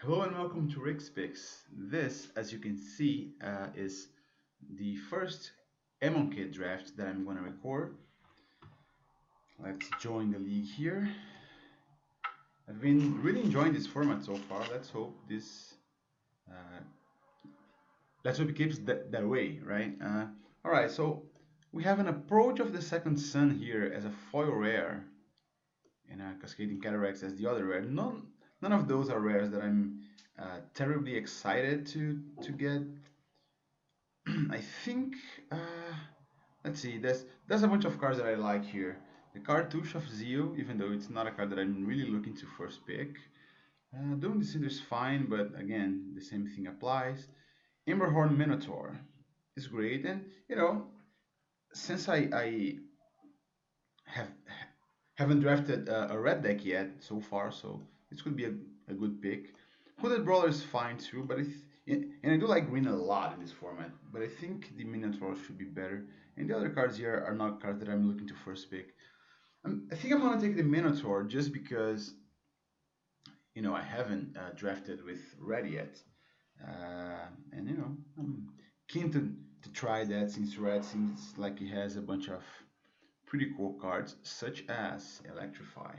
Hello and welcome to Rick's Picks. This, as you can see, is the first Amonkhet draft that I'm going to record. Let's join the league here. I've been really enjoying this format so far. Uh, let's hope it keeps that way, right? All right, so we have an approach of the second sun here as a foil rare, and a cascading cataracts as the other rare. None of those are rares that I'm terribly excited to get. I think uh, let's see. There's a bunch of cards that I like here. The Cartouche of Zeal, even though it's not a card that I'm really looking to first pick. Doom Descender is fine, but again, the same thing applies. Emberhorn Minotaur is great, and since I have haven't drafted a red deck yet so far, so this could be a good pick. Hooded Brawler is fine too, but and I do like green a lot in this format, but I think the Minotaur should be better. And the other cards here are not cards that I'm looking to first pick. I think I'm gonna take the Minotaur just because I haven't drafted with red yet, and I'm keen to try that since red seems like it has a bunch of pretty cool cards such as Electrify.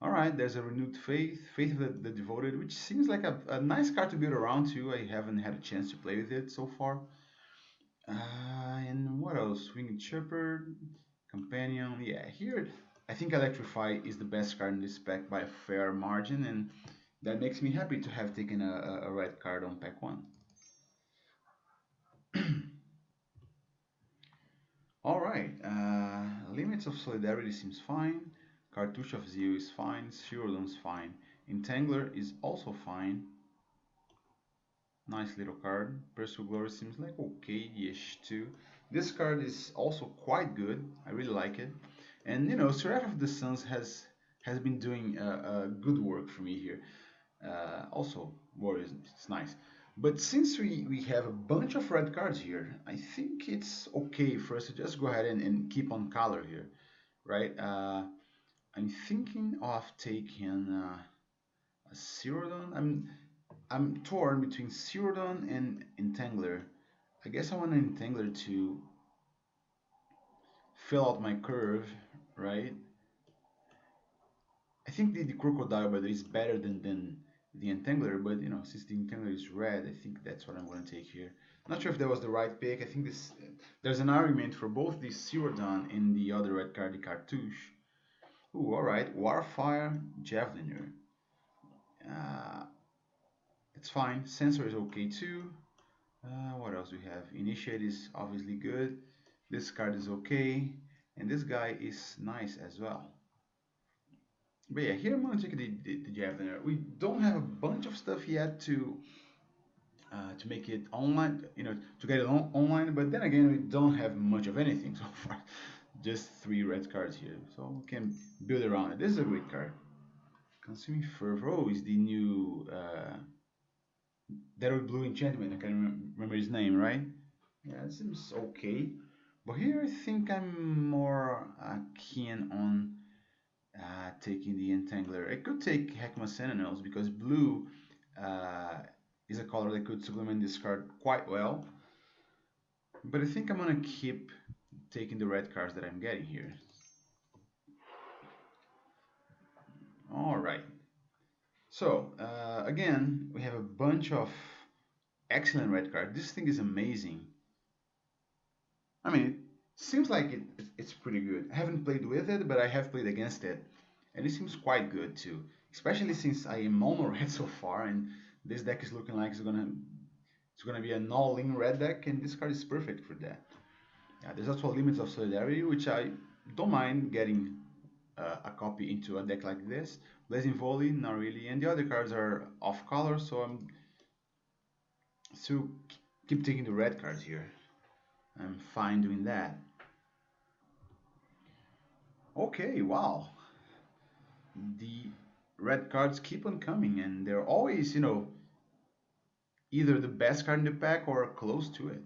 All right, there's a renewed faith of the devoted, which seems like a nice card to build around too. I haven't had a chance to play with it so far. And what else? Winged Shepherd, Companion. Yeah, here I think Electrify is the best card in this pack by a fair margin, and that makes me happy to have taken a red card on pack one. All right, Limits of Solidarity seems fine. Cartouche of Zeal is fine. Cyrillon's fine. Entangler is also fine. Nice little card. Pursuit Glory seems like okay-ish too. This card is also quite good. I really like it. And Seraph of the Suns has been doing good work for me here. Also, Warriors, it's nice. But since we have a bunch of red cards here, I think it's okay for us to just go ahead and keep on color here, right? I'm thinking of taking a Cyrodiil. I'm torn between Cyrodiil and Entangler. I guess I want an Entangler to fill out my curve, right? I think the Crocodile but is better than the Entangler, but since the Entangler is red, I think that's what I'm going to take here. Not sure if that was the right pick. I think there's an argument for both the Cyrodiil and the other red card, the Cartouche. Ooh, alright. Warfire, Javeliner. Uh, it's fine. Sensor is okay too. What else do we have? Initiate is obviously good. This card is okay. And this guy is nice as well. But yeah, here I'm going to take the Javeliner. We don't have a bunch of stuff yet to make it online, to get it online. But then again, we don't have much of anything so far. Just 3 red cards here. So we can build around it. This is a great card. Consuming Fervor. Oh, is the new Dead Blue Enchantment. I can't remember his name, right? Yeah, it seems okay. But here I think I'm more keen on taking the Entangler. I could take Heckma Sentinels because blue uh, is a color that could supplement this card quite well. But I think I'm going to keep taking the red cards that I'm getting here. Alright. So, again, we have a bunch of excellent red cards. This thing is amazing. I mean, it seems like it's pretty good. I haven't played with it, but I have played against it, and it seems quite good too. Especially since I am mono red so far, and this deck is looking like it's gonna be an all-in red deck, and this card is perfect for that. Yeah, there's also Limits of Solidarity, which I don't mind getting a copy into a deck like this. Blazing Volley, not really, and the other cards are off color, so I'm still keep taking the red cards here. I'm fine doing that. Okay, wow. The red cards keep on coming, and they're always, either the best card in the pack or close to it.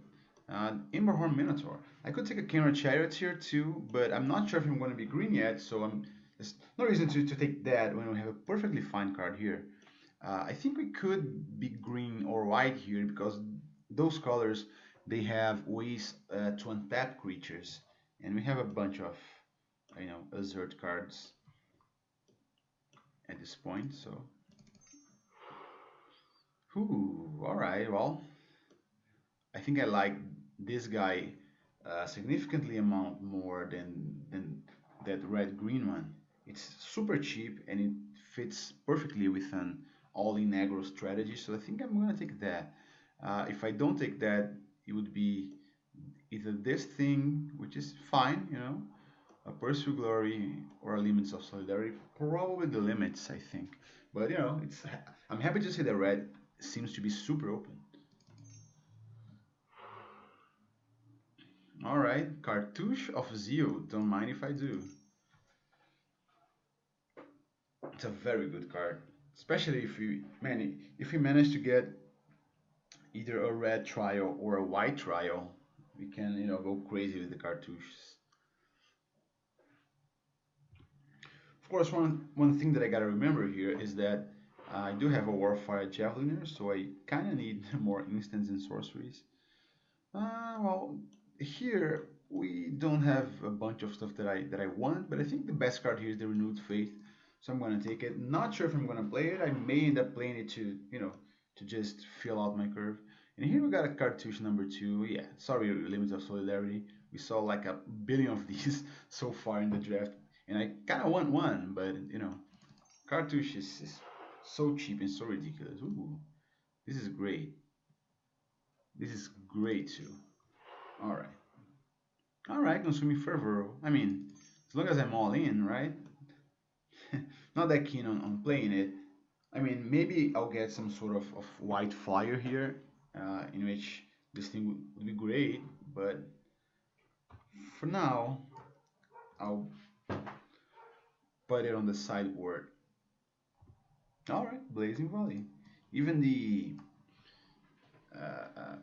Imberhorn Minotaur. I could take a Camera Chariot here too, but I'm not sure if I'm going to be green yet, so there's no reason to take that when we have a perfectly fine card here. I think we could be green or white here because those colors they have ways to untap creatures, and we have a bunch of assert cards at this point. So, all right. Well, I think I like this guy significantly amount more than that red green one. It's super cheap and it fits perfectly with an all-in aggro strategy. So I think I'm gonna take that. If I don't take that, it would be either this thing, which is fine, a Pursue Glory or a Limits of Solidarity. Probably the limits, I think. But it's I'm happy to see that red seems to be super open. All right, Cartouche of Zeal. Don't mind if I do. It's a very good card, especially if you manage to get either a red trial or a white trial, we can go crazy with the cartouches. Of course, one thing that I gotta remember here is that I do have a Warfire Javeliner, so I kind of need more instants and sorceries. Well, here we don't have a bunch of stuff that I want, but I think the best card here is the Renewed Faith, so I'm gonna take it. Not sure if I'm gonna play it. I may end up playing it to just fill out my curve. And here we got a cartouche number two. Yeah, sorry, Limits of Solidarity. We saw like a billion of these so far in the draft, and I kind of want one, but cartouche is so cheap and so ridiculous. Ooh, this is great. This is great too. All right. All right, consuming fervor. I mean, as long as I'm all in, right? Not that keen on playing it. I mean, maybe I'll get some sort of white flyer here, in which this thing would be great. But for now, I'll put it on the sideboard. All right, Blazing Volley. Even the uh, uh,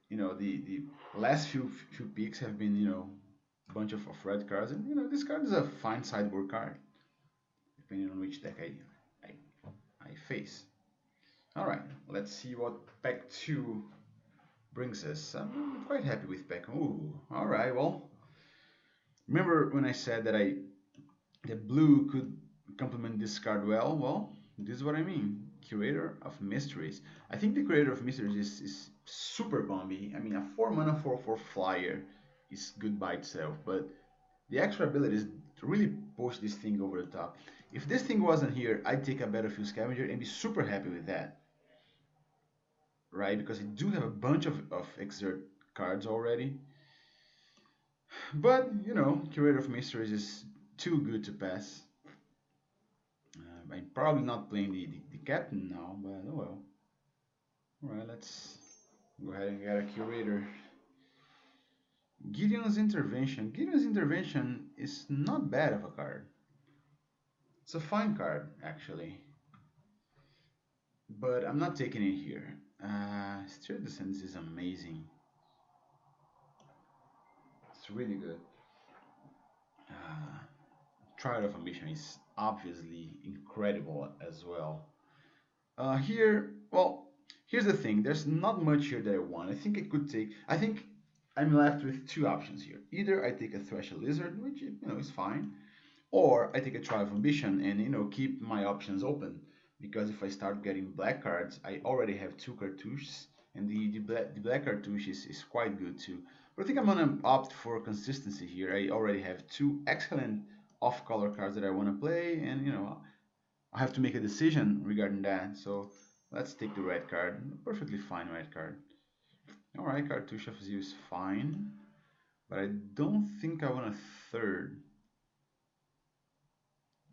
the last few picks have been a bunch of red cards, and this card is a fine sideboard card depending on which deck I, I face. All right, let's see what pack two brings us. I'm quite happy with pack. Ooh, all right. Well, remember when I said that blue could complement this card well? Well, this is what I mean. Curator of Mysteries. I think the Curator of Mysteries is super bomby. I mean, a 4 mana 4/4 flyer is good by itself, but the extra abilities really push this thing over the top. If this thing wasn't here, I'd take a Battlefield Scavenger and be super happy with that, right? Because I do have a bunch of Exert cards already. But, Curator of Mysteries is too good to pass. I'm probably not playing the Captain now, but oh well. Alright, let's go ahead and get a Curator. Gideon's Intervention. Gideon's Intervention is not bad of a card. It's a fine card, actually. But I'm not taking it here. Stir Descents is amazing. It's really good. Uh, Trial of Ambition is obviously incredible as well. Well, here's the thing. There's not much here that I want. I think I'm left with two options here. Either I take a Thresher Lizard, which is fine, or I take a Trial of Ambition and keep my options open. Because if I start getting black cards, I already have two cartouches, and the black cartouche is quite good too. But I think I'm gonna opt for consistency here. I already have two excellent off-color cards that I want to play, and I have to make a decision regarding that. So let's take the red card. Perfectly fine red card. All right, cartouche of Zeus is fine, but I don't think I want a third.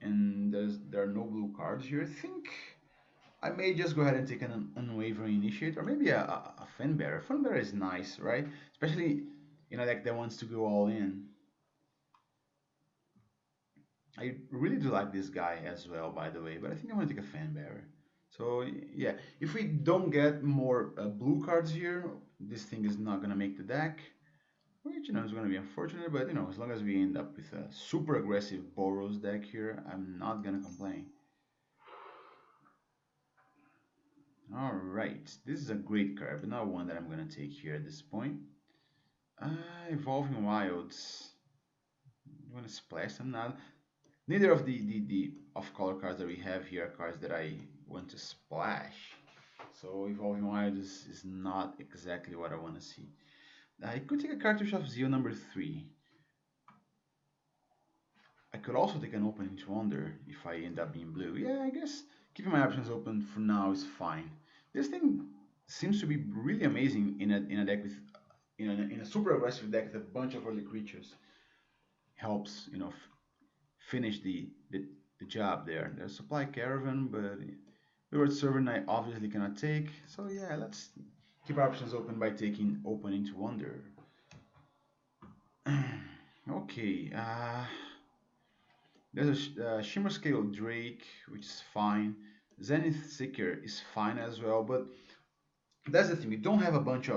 And there are no blue cards here. I think I may just go ahead and take an Unwavering Initiate, or maybe a Fenbearer. Fenbearer is nice, right? Especially like that wants to go all in. I really do like this guy as well, by the way, but I think I'm gonna take a Fanbearer. So yeah, if we don't get more blue cards here, this thing is not gonna make the deck, which is gonna be unfortunate. But as long as we end up with a super aggressive Boros deck here, I'm not gonna complain. All right, this is a great card, but not one that I'm gonna take here at this point. Evolving Wilds. You wanna splash them now? Neither of the off-color cards that we have here are cards that I want to splash. So Evolving Wilds is not exactly what I want to see. I could take a cartridge of Zeo number 3. I could also take an Opening to Wonder if I end up being blue. Yeah, I guess keeping my options open for now is fine. This thing seems to be really amazing in a deck with in a super aggressive deck with a bunch of early creatures. Helps finish the job there. There's supply caravan, but Reward server I obviously cannot take. So yeah, let's keep our options open by taking Opening to Wonder. Okay, there's a Shimmer Scale Drake, which is fine. Zenith Seeker is fine as well, but that's the thing. We don't have a lot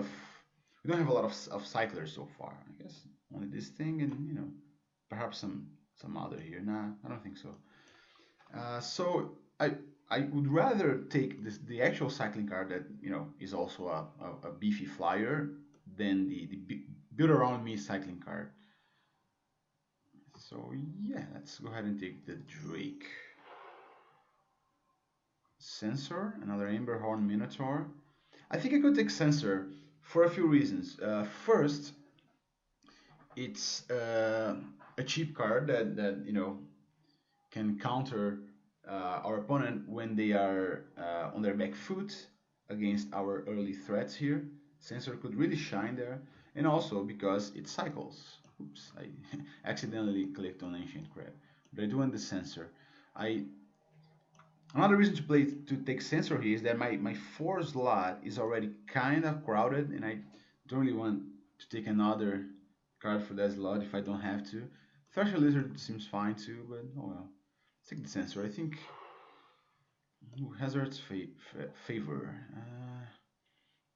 of cyclers so far. I guess only this thing, and perhaps some other here. Nah, I don't think so. So I would rather take the actual cycling card that is also a beefy flyer than the build around me cycling card. So yeah, let's go ahead and take the Drake. Sensor, another Emberhorn Minotaur. I think I could take Sensor for a few reasons. First, it's a cheap card that can counter our opponent when they are on their back foot against our early threats here. Sensor could really shine there, and also because it cycles. Oops, I accidentally clicked on Ancient Crab, but I do want the Sensor. I Another reason to take Sensor here is that my 4 slot is already kind of crowded, and I don't really want to take another card for that slot if I don't have to. Thresher Lizard seems fine too, but oh well. Let's take the Sensor. I think Hazard's favor.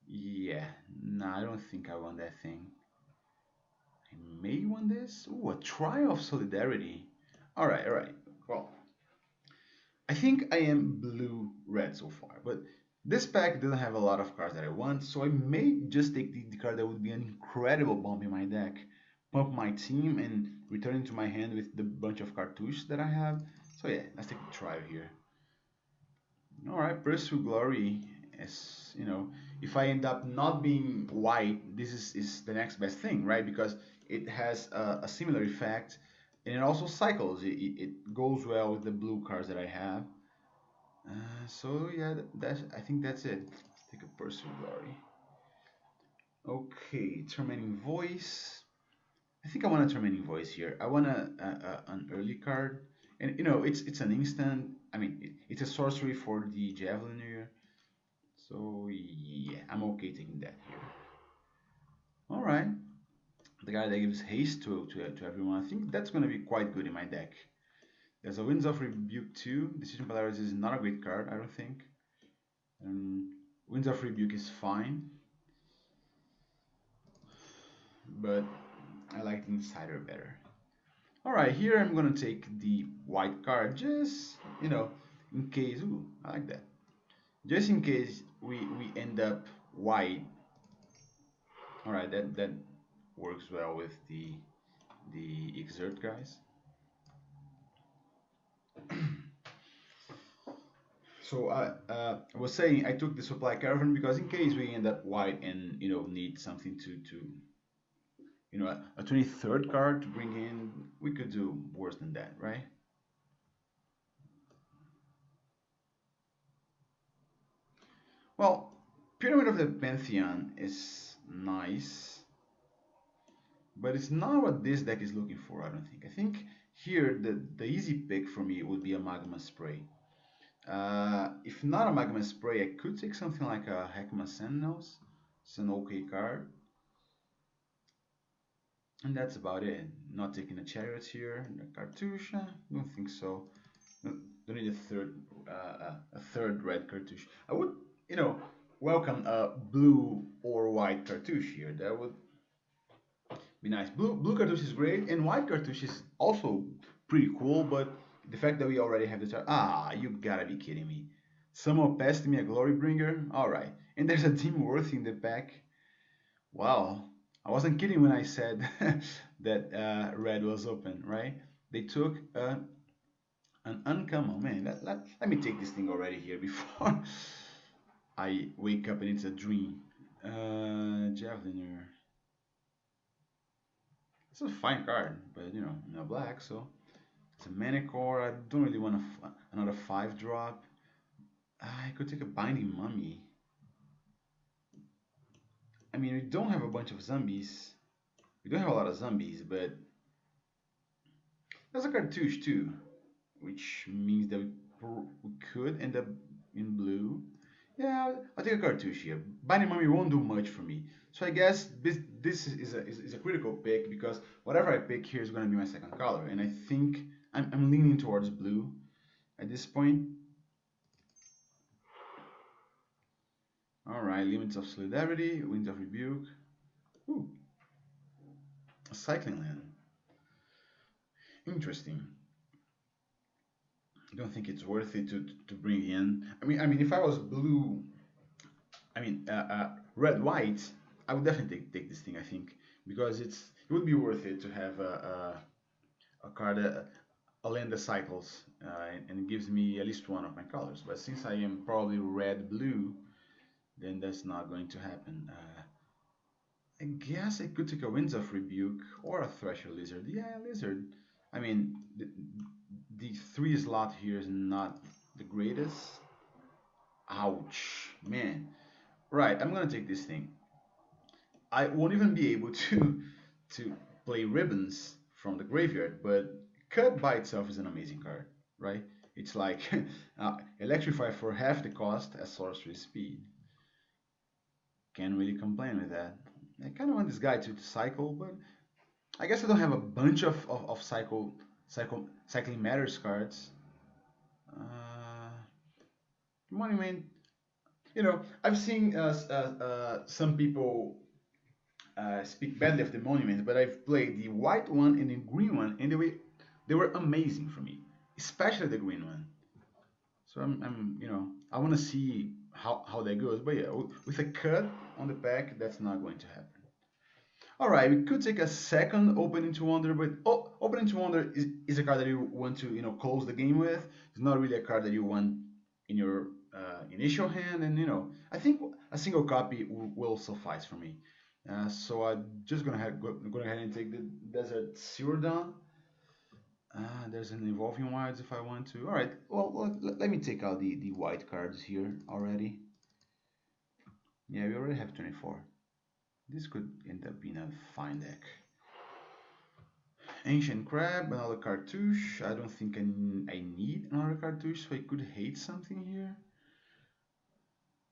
Yeah, nah, I don't think I want that thing. I may want this. Ooh, a Trial of Solidarity. Alright, alright. Well, I think I am blue-red so far, but this pack doesn't have a lot of cards that I want, so I may just take the card that would be an incredible bump in my deck, pump my team, and return it to my hand with the bunch of cartouches that I have. So yeah, let's take the trial here. Alright, Pursue Glory is, if I end up not being white, this is the next best thing, right? Because it has a similar effect, and it also cycles. It goes well with the blue cards that I have. So yeah, I think that's it. Let's take a Pursue Glory. Okay, Tormenting Voice. I think I want a Tormenting Voice here. I want an early card, and it's an instant. I mean, it's a sorcery for the Javelin here. So yeah, I'm okay taking that here. All right, the guy that gives haste to everyone. I think that's gonna be quite good in my deck. There's a Winds of Rebuke too. Decision Polaris is not a great card, I don't think. Winds of Rebuke is fine, but I like the Insider better. Alright, here I'm gonna take the white card, just, in case, ooh, I like that. Just in case we end up white. Alright, that works well with the Exert guys. So I was saying I took the supply caravan because in case we end up white and need something to a 23rd card to bring in, we could do worse than that, right? Well, Pyramid of the Pantheon is nice, but it's not what this deck is looking for, I don't think. I think here the easy pick for me would be a Magma Spray. If not a Magma Spray, I could take something like a Heckma Sentinels. It's an okay card. And that's about it. Not taking a Chariot here. A Cartouche? Don't think so. Don't need a third red cartouche. I would, welcome a blue or white cartouche here. That would be nice. Blue cartouche is great, and white cartouche is also pretty cool. But the fact that we already have the you gotta be kidding me. Someone passed me a glory bringer. All right, and there's a team worth in the pack. Wow, I wasn't kidding when I said that red was open, right? They took an uncommon. Man, let me take this thing already here before I wake up and it's a dream. Javeliner. It's a fine card, but you know, no black, so it's a Manicore. I don't really want another 5 drop. I could take a Binding Mummy. I mean, we don't have a bunch of zombies. We don't have a lot of zombies, but there's a cartouche too, which means that we could end up in blue. Yeah, I'll take a cartouche here. Binding Mummy won't do much for me. So I guess this is a critical pick because whatever I pick here is going to be my second color. And I think I'm leaning towards blue at this point. Alright, Limits of Solidarity, Winds of Rebuke. Ooh, a cycling land. Interesting. I don't think it's worth it to bring in. I mean, if I was blue, red white, I would definitely take this thing. I think because it would be worth it to have a card, a land that cycles, and it gives me at least one of my colors. But since I am probably red blue, then that's not going to happen. I guess I could take a Winds of Rebuke or a Thresher Lizard. Yeah, Lizard. I mean, the 3 slot here is not the greatest. Ouch, man. Right, I'm gonna take this thing. I won't even be able to play Ribbons from the graveyard, but Cut by itself is an amazing card, right? It's like Electrify for half the cost as Sorcery Speed. Can't really complain with that. I kind of want this guy to cycle, but I guess I don't have a bunch of cycling matters cards. Uh, Monument, you know, I've seen some people speak badly of the monuments, but I've played the white one and the green one, and they were amazing for me, especially the green one. So you know, I want to see how that goes. But yeah, with a cut on the back, that's not going to happen. All right, we could take a second Open into Wonder, but Open into Wonder is a card that you want to close the game with. It's not really a card that you want in your initial hand, and I think a single copy will suffice for me. So I'm just go ahead and take the Desert Sewerdawn. There's an Evolving Wilds if I want to. All right, well let me take out the white cards here already. Yeah, we already have 24. This could end up being a fine deck. Ancient Crab, another cartouche. I don't think I need another cartouche, so I could hate something here.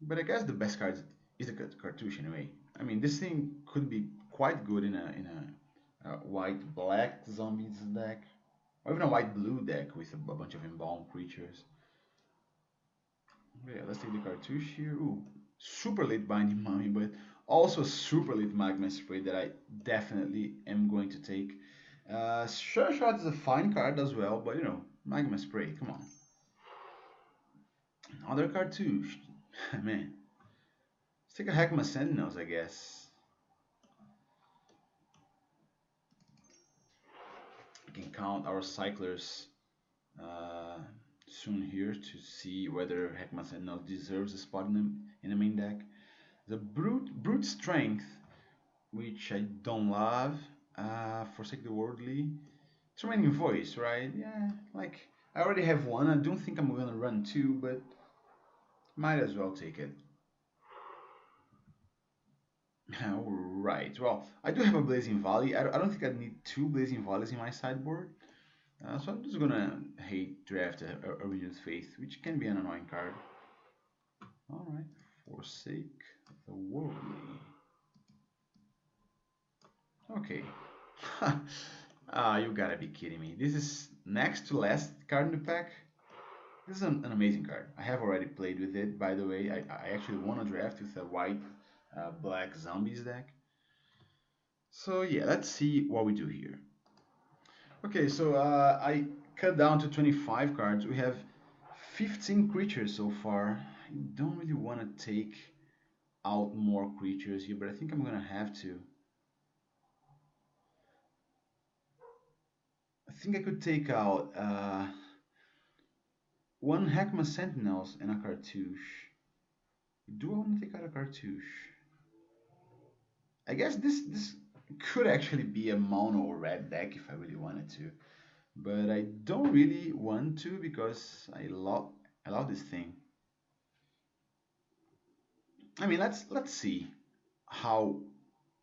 But I guess the best card is the cartouche anyway. I mean, this thing could be quite good in a white black zombies deck, or even a white blue deck with a bunch of embalmed creatures. Yeah, let's take the cartouche here. Ooh, super late Binding Mummy, but also super late Magma Spray that I definitely am going to take. Sure Shot is a fine card as well, but Magma Spray, come on. Another cartouche. Man. Let's take a Heckma Sentinels, I guess. We can count our cyclers soon here to see whether Heckma Sentinels deserves a spot in the main deck. The Brute Strength, which I don't love. Forsake the Worldly. It's remaining voice, right? Yeah, like I already have one. I don't think I'm gonna run two, but might as well take it. Alright, well, I do have a Blazing Volley. I don't think I need 2 Blazing Volleys in my sideboard. So I'm just gonna hate draft a Renewed Faith, which can be an annoying card. Alright, Forsake the Worldly. Okay. You gotta be kidding me. This is next to last card in the pack. This is an amazing card. I have already played with it, by the way. I actually won a draft with a white black zombies deck. So yeah, let's see what we do here. Okay, so I cut down to 25 cards. We have 15 creatures so far. I don't really want to take out more creatures here, but I think I'm gonna have to. I think I could take out one Heckma Sentinels and a Cartouche. Do I want to take out a Cartouche? I guess this could actually be a mono red deck if I really wanted to, but I don't really want to because I love this thing. I mean, let's see how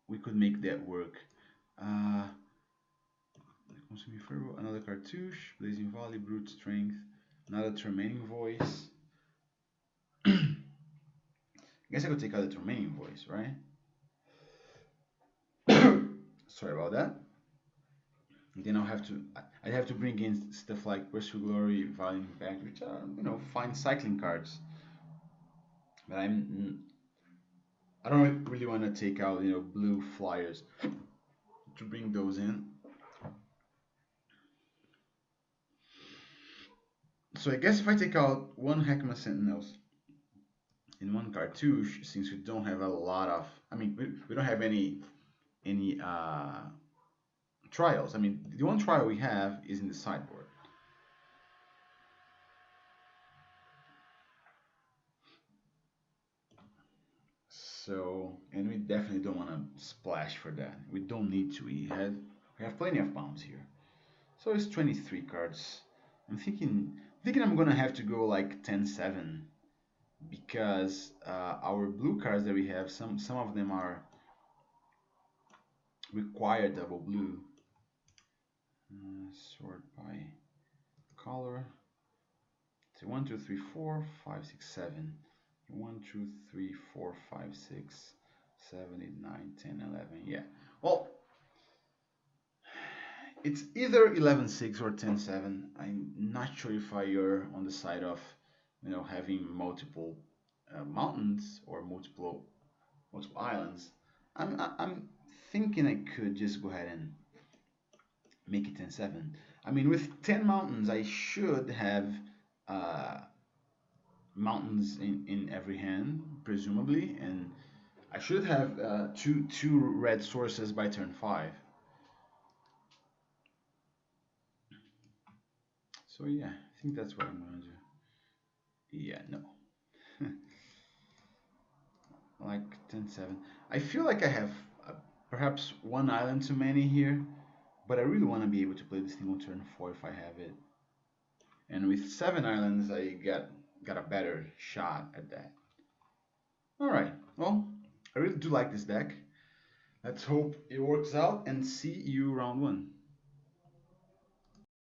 we could make that work. Uh, Consuming Fervor, another Cartouche, Blazing Volley, Brute Strength, another Tormenting Voice. I guess I could take out the Tormenting Voice, right? Sorry about that. And then I'd have to bring in stuff like Pursuit Glory, Violent Impact, which are, fine cycling cards. But I don't really want to take out, blue flyers to bring those in. So I guess if I take out one Heckma Sentinels in one cartouche, since we don't have a lot of, I mean, we don't have any trials. I mean, the one trial we have is in the sideboard. So, and we definitely don't want to splash for that. We don't need to. We have plenty of bombs here. So it's 23 cards. I'm thinking I'm gonna have to go like 10-7 because our blue cards that we have, some of them are required double blue. Sort by color. So 1, 2, 3, 4, 5, 6, 7. 1, 2, 3, 4, 5, 6, 7, 8, 9, 10, 11. Yeah. Well, it's either 11-6 or 10-7. I'm not sure if I are on the side of, having multiple mountains or multiple islands. I'm thinking I could just go ahead and make it 10-7. I mean, with 10 mountains, I should have uh, mountains in every hand, presumably, and I should have two red sources by turn 5. So yeah, I think that's what I'm gonna do. Yeah, no. Like 10-7. I feel like I have perhaps one island too many here, but I really want to be able to play this thing on turn 4 if I have it. And with 7 islands, I got a better shot at that. Alright, well, I really do like this deck. Let's hope it works out and see you round 1.